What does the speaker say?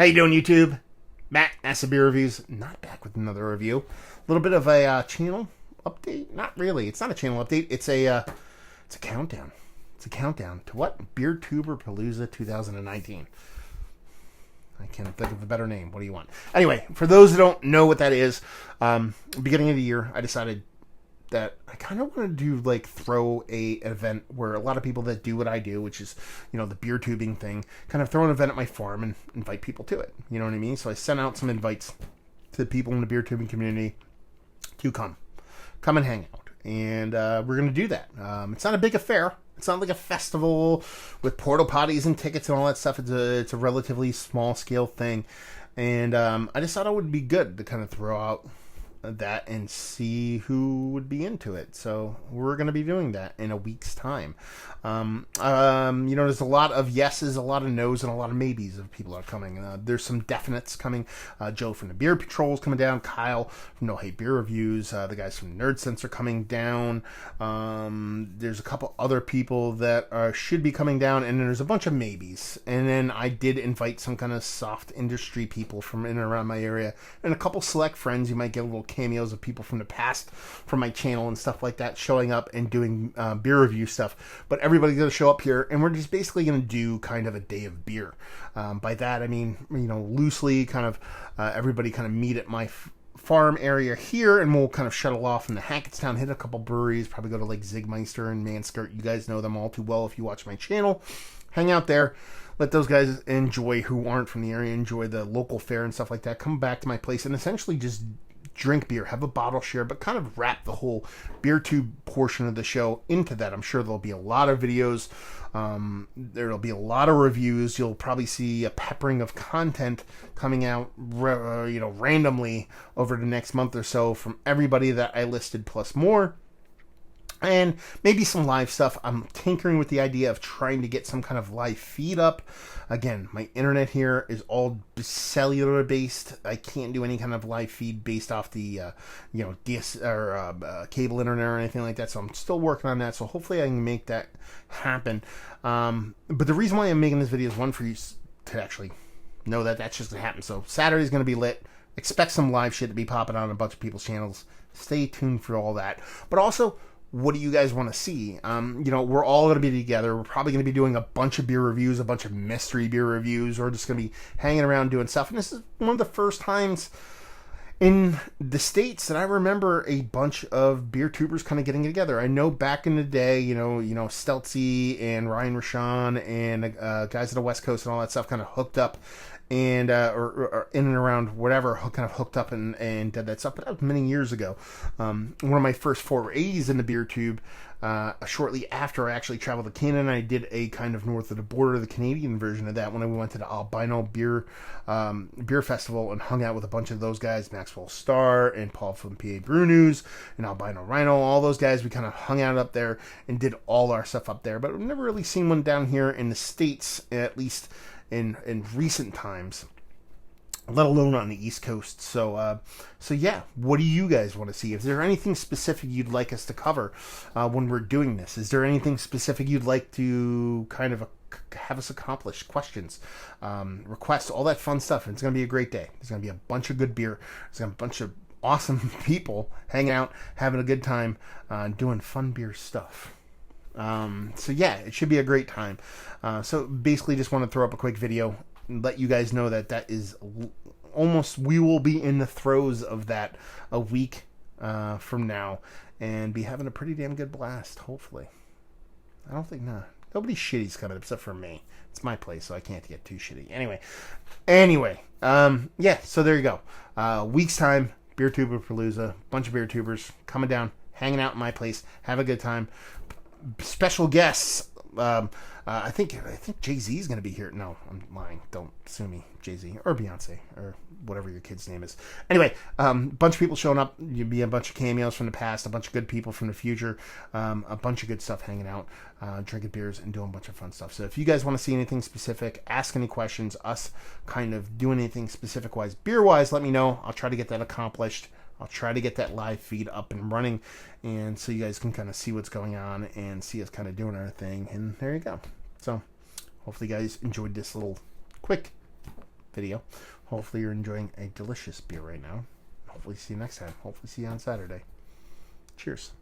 How you doing, YouTube? Matt, NASA Beer Reviews, not back with another review. A little bit of a channel update. Not really. It's not a channel update. It's a countdown. It's a countdown to what? Beer-Tuber-Palooza 2019. I can't think of a better name. What do you want? Anyway, for those who don't know what that is, beginning of the year, I decided that I kind of want to do throw an event where a lot of people that do what I do, which is, the beer tubing thing, kind of throw an event at my farm and invite people to it. You know what I mean? So I sent out some invites to the people in the beer tubing community to come and hang out. And we're going to do that. It's not a big affair. It's not like a festival with porta potties and tickets and all that stuff. It's a relatively small scale thing. And I just thought it would be good to kind of throw out that and see who would be into it. So we're going to be doing that in a week's time. There's a lot of yeses, a lot of no's, and a lot of maybes of people are coming. There's some definites coming. Joe from the Beer Patrol is coming down. Kyle from No Hate Beer Reviews. The guys from Nerd Sense are coming down. There's a couple other people that should be coming down, and then there's a bunch of maybes. And then I did invite some kind of soft industry people from in and around my area, and a couple select friends. You might get a little cameos of people from the past from my channel and stuff like that showing up and doing beer review stuff. But everybody's going to show up here, and we're just basically going to do kind of a day of beer. By that I mean, loosely kind of everybody kind of meet at my farm area here, and we'll kind of shuttle off into Hackettstown, hit a couple breweries, probably go to Zigmeister and Manskirt. You guys know them all too well if you watch my channel. Hang out there. Let those guys enjoy, who aren't from the area, enjoy the local fare and stuff like that. Come back to my place and essentially just drink beer, have a bottle share, but kind of wrap the whole beer tube portion of the show into that. I'm sure there'll be a lot of videos. There'll be a lot of reviews. You'll probably see a peppering of content coming out, randomly over the next month or so from everybody that I listed plus more. And maybe some live stuff. I'm tinkering with the idea of trying to get some kind of live feed up. Again, my internet here is all cellular based. I can't do any kind of live feed based off the, DS or cable internet or anything like that. So I'm still working on that. So hopefully I can make that happen. But the reason why I'm making this video is one, for you to actually know that that's just going to happen. So Saturday's going to be lit. Expect some live shit to be popping on a bunch of people's channels. Stay tuned for all that. But also, what do you guys want to see? We're all going to be together. We're probably going to be doing a bunch of beer reviews, a bunch of mystery beer reviews. We're just going to be hanging around doing stuff. And this is one of the first times in the States that I remember a bunch of beer tubers kind of getting together. I know back in the day, Stelzy and Ryan Rashawn and guys at the West Coast and all that stuff kind of hooked up and or in and around whatever, kind of hooked up and did that stuff. But that was many years ago. One of my first forays in the beer tube, shortly after I actually traveled to Canada, I did a kind of north of the border, the Canadian version of that, when I went to the Albino Beer Festival and hung out with a bunch of those guys, Maxwell Starr and Paul from PA Brew News and Albino Rhino, all those guys. We kind of hung out up there and did all our stuff up there. But I've never really seen one down here in the States, at least in recent times, let alone on the East Coast. So yeah, what do you guys want to see? Is there anything specific you'd like us to cover when we're doing this? Is there anything specific you'd like to kind of have us accomplish? Questions, requests, all that fun stuff. It's going to be a great day. There's going to be a bunch of good beer. There's going to be a bunch of awesome people hanging out, having a good time, doing fun beer stuff. So yeah, it should be a great time. So basically just want to throw up a quick video and let you guys know that is almost, we will be in the throes of that a week from now and be having a pretty damn good blast, hopefully. I don't think, nobody shitty's coming except for me. It's my place, so I can't get too shitty. Anyway, yeah, so there you go. Week's time, Beer-Tuber-Palooza, bunch of beer tubers coming down, hanging out in my place, have a good time. Special guests. I think Jay-Z is going to be here. No, I'm lying. Don't sue me, Jay-Z or Beyonce or whatever your kid's name is. Anyway, bunch of people showing up. You'll be a bunch of cameos from the past, a bunch of good people from the future, a bunch of good stuff hanging out, drinking beers and doing a bunch of fun stuff. So if you guys want to see anything specific, ask any questions, us kind of doing anything specific wise, beer wise, let me know. I'll try to get that accomplished. I'll try to get that live feed up and running, and so you guys can kind of see what's going on and see us kind of doing our thing. And there you go. So hopefully you guys enjoyed this little quick video. Hopefully you're enjoying a delicious beer right now. Hopefully see you next time. Hopefully see you on Saturday. Cheers.